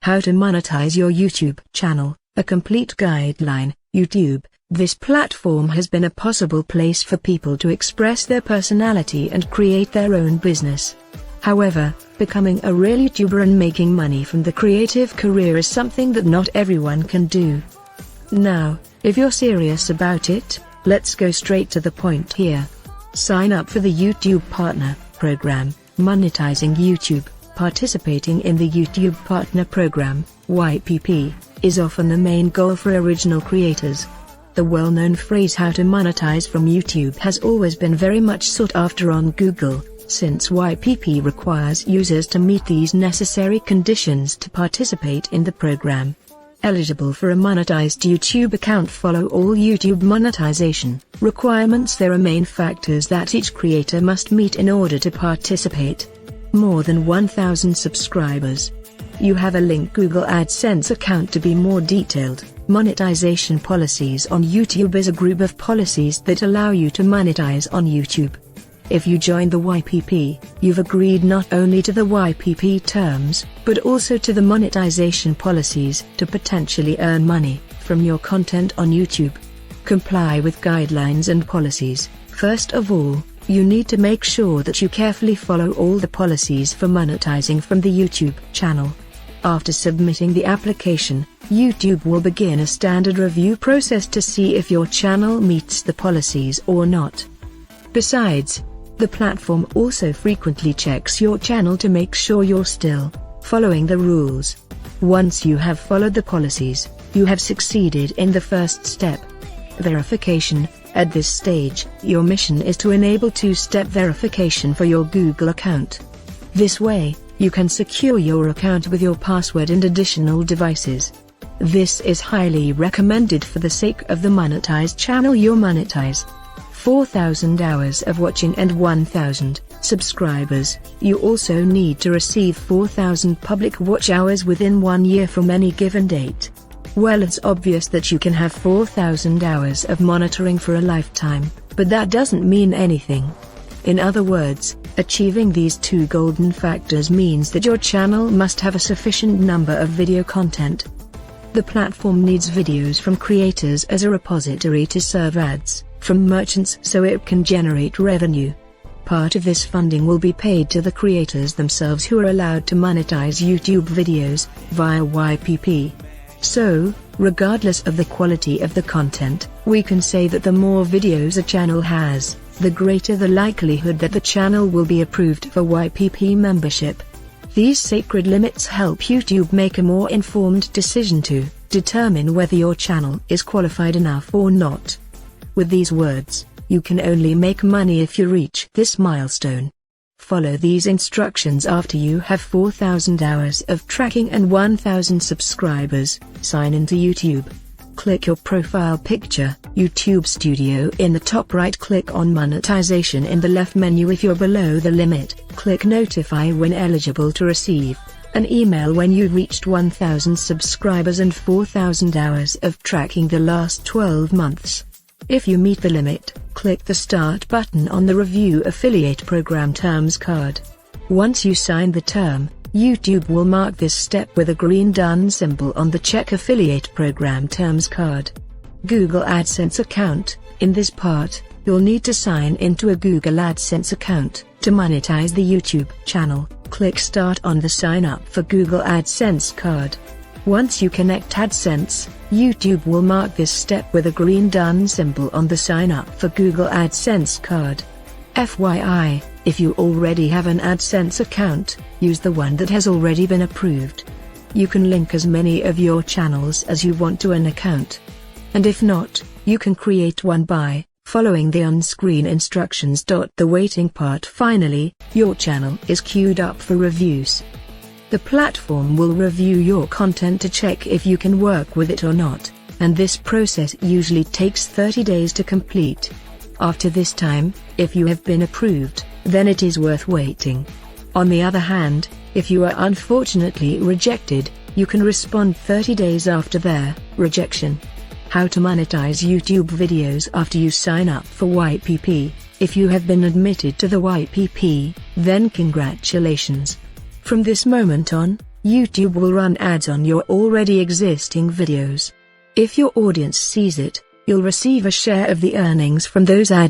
How to monetize your YouTube channel, a complete guideline. YouTube. This platform has been a possible place for people to express their personality and create their own business. However, becoming a real YouTuber and making money from the creative career is something that not everyone can do. Now, if you're serious about it, let's go straight to the point here. Sign up for the YouTube Partner Program, Monetizing YouTube. Participating in the YouTube Partner Program, YPP, is often the main goal for original creators. The well-known phrase "how to monetize from YouTube" has always been very much sought after on Google, since YPP requires users to meet these necessary conditions to participate in the program. Eligible for a monetized YouTube account follow all YouTube monetization requirements. There are main factors that each creator must meet in order to participate. More than 1,000 subscribers. You have a linked Google AdSense account. To be more detailed, monetization policies on YouTube is a group of policies that allow you to monetize on YouTube. If you join the YPP, you've agreed not only to the YPP terms, but also to the monetization policies to potentially earn money from your content on YouTube. Comply with guidelines and policies. First of all, you need to make sure that you carefully follow all the policies for monetizing from the YouTube channel. After submitting the application, YouTube will begin a standard review process to see if your channel meets the policies or not. Besides, the platform also frequently checks your channel to make sure you're still following the rules. Once you have followed the policies, you have succeeded in the first step. Verification. At this stage, your mission is to enable two-step verification for your Google account. This way, you can secure your account with your password and additional devices. This is highly recommended for the sake of the monetized channel you monetize. 4,000 hours of watching and 1,000 subscribers. You also need to receive 4,000 public watch hours within 1 year from any given date. Well, it's obvious that you can have 4,000 hours of monitoring for a lifetime, but that doesn't mean anything. In other words, achieving these two golden factors means that your channel must have a sufficient number of video content. The platform needs videos from creators as a repository to serve ads from merchants so it can generate revenue. Part of this funding will be paid to the creators themselves, who are allowed to monetize YouTube videos via YPP. So, regardless of the quality of the content, we can say that the more videos a channel has, the greater the likelihood that the channel will be approved for YPP membership. These sacred limits help YouTube make a more informed decision to determine whether your channel is qualified enough or not. With these words, you can only make money if you reach this milestone. Follow these instructions after you have 4,000 hours of tracking and 1,000 subscribers. Sign into YouTube. Click your profile picture, YouTube Studio in the top right. Click on Monetization in the left menu. If you're below the limit, click Notify when eligible to receive an email when you reached 1,000 subscribers and 4,000 hours of tracking the last 12 months. If you meet the limit, click the Start button on the Review Affiliate Program Terms card. Once you sign the term, YouTube will mark this step with a green Done symbol on the Check Affiliate Program Terms card. Google AdSense account. In this part, you'll need to sign into a Google AdSense account to monetize the YouTube channel. Click Start on the Sign Up for Google AdSense card. Once you connect AdSense, YouTube will mark this step with a green Done symbol on the Sign Up for Google AdSense card. FYI, if you already have an AdSense account, use the one that has already been approved. You can link as many of your channels as you want to an account. And if not, you can create one by following the on-screen instructions. The waiting part. Finally, your channel is queued up for reviews. The platform will review your content to check if you can work with it or not, and this process usually takes 30 days to complete. After this time, if you have been approved, then it is worth waiting. On the other hand, if you are unfortunately rejected, you can respond 30 days after their rejection. How to monetize YouTube videos after you sign up for YPP. If you have been admitted to the YPP, then congratulations. From this moment on, YouTube will run ads on your already existing videos. If your audience sees it, you'll receive a share of the earnings from those ad